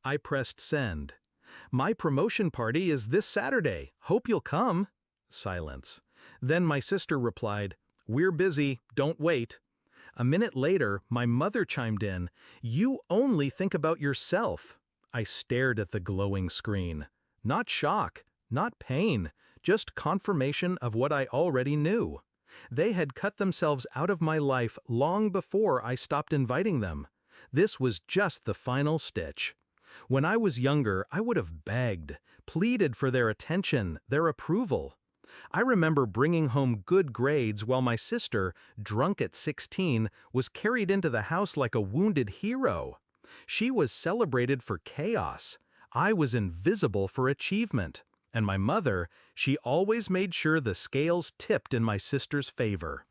I pressed send. My promotion party is this Saturday. Hope you'll come. Silence. Then my sister replied, "We're busy, don't wait." A minute later, my mother chimed in, "You only think about yourself." I stared at the glowing screen. Not shock, not pain, just confirmation of what I already knew. They had cut themselves out of my life long before I stopped inviting them. This was just the final stitch. When I was younger, I would have begged, pleaded for their attention, their approval. I remember bringing home good grades while my sister, drunk at 16, was carried into the house like a wounded hero. She was celebrated for chaos. I was invisible for achievement. And my mother, she always made sure the scales tipped in my sister's favor.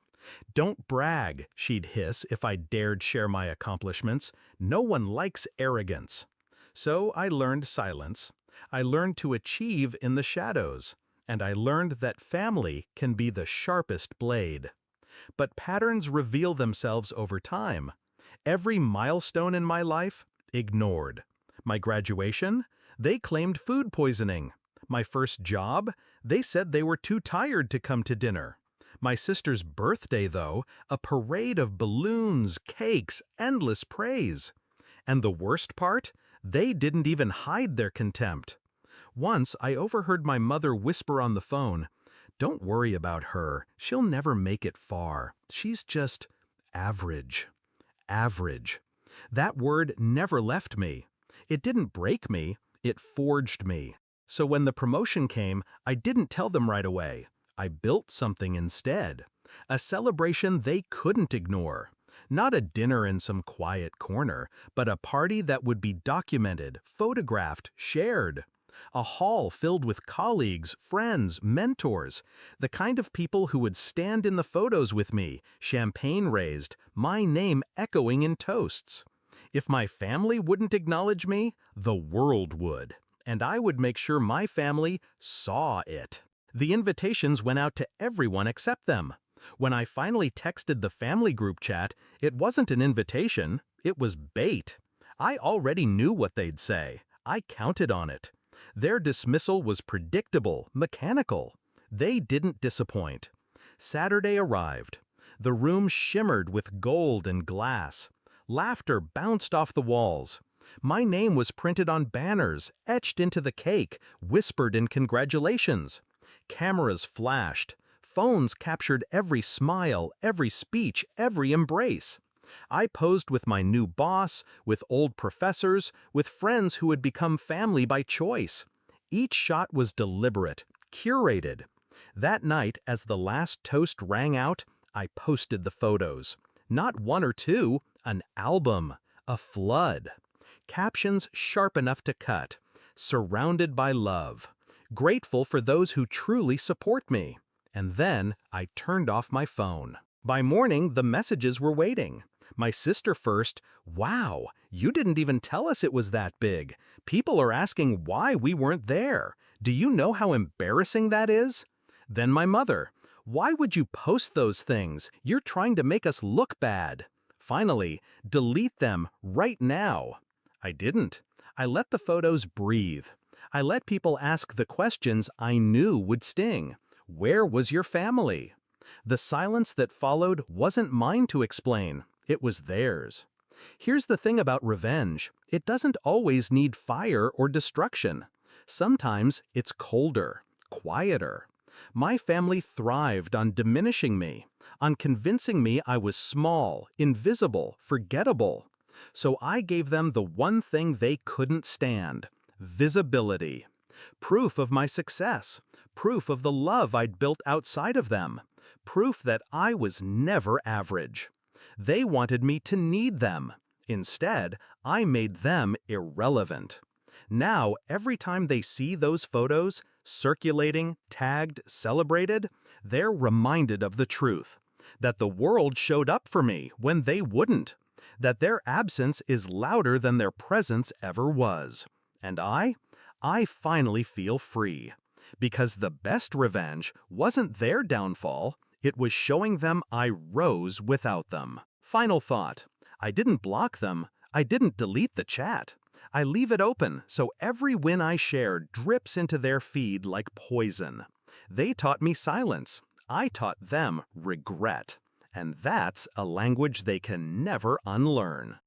"Don't brag," she'd hiss if I dared share my accomplishments. "No one likes arrogance." So I learned silence. I learned to achieve in the shadows. And I learned that family can be the sharpest blade. But patterns reveal themselves over time. Every milestone in my life, ignored. My graduation, they claimed food poisoning. My first job, they said they were too tired to come to dinner. My sister's birthday, though, a parade of balloons, cakes, endless praise. And the worst part, they didn't even hide their contempt. Once, I overheard my mother whisper on the phone, "Don't worry about her. She'll never make it far. She's just average." Average. That word never left me. It didn't break me, it forged me. So when the promotion came, I didn't tell them right away. I built something instead. A celebration they couldn't ignore. Not a dinner in some quiet corner, but a party that would be documented, photographed, shared. A hall filled with colleagues, friends, mentors, the kind of people who would stand in the photos with me, champagne raised, my name echoing in toasts. If my family wouldn't acknowledge me, the world would. And I would make sure my family saw it. The invitations went out to everyone except them. When I finally texted the family group chat, it wasn't an invitation, it was bait. I already knew what they'd say. I counted on it. Their dismissal was predictable, mechanical. They didn't disappoint. Saturday arrived. The room shimmered with gold and glass. Laughter bounced off the walls. My name was printed on banners, etched into the cake, whispered in congratulations. Cameras flashed. Phones captured every smile, every speech, every embrace. I posed with my new boss, with old professors, with friends who had become family by choice. Each shot was deliberate, curated. That night, as the last toast rang out, I posted the photos. Not one or two, an album, a flood. Captions sharp enough to cut. Surrounded by love. Grateful for those who truly support me. And then I turned off my phone. By morning, the messages were waiting. My sister first, "Wow, you didn't even tell us it was that big. People are asking why we weren't there. Do you know how embarrassing that is?" Then my mother, "Why would you post those things? You're trying to make us look bad." Finally, "Delete them right now." I didn't. I let the photos breathe. I let people ask the questions I knew would sting. Where was your family? The silence that followed wasn't mine to explain. It was theirs. Here's the thing about revenge. It doesn't always need fire or destruction. Sometimes it's colder, quieter. My family thrived on diminishing me, on convincing me I was small, invisible, forgettable. So I gave them the one thing they couldn't stand: visibility. Proof of my success. Proof of the love I'd built outside of them. Proof that I was never average. They wanted me to need them. Instead, I made them irrelevant. Now, every time they see those photos, circulating, tagged, celebrated, they're reminded of the truth. That the world showed up for me when they wouldn't. That their absence is louder than their presence ever was. And I finally feel free. Because the best revenge wasn't their downfall, it was showing them I rose without them. Final thought. I didn't block them. I didn't delete the chat. I leave it open so every win I share drips into their feed like poison. They taught me silence. I taught them regret. And that's a language they can never unlearn.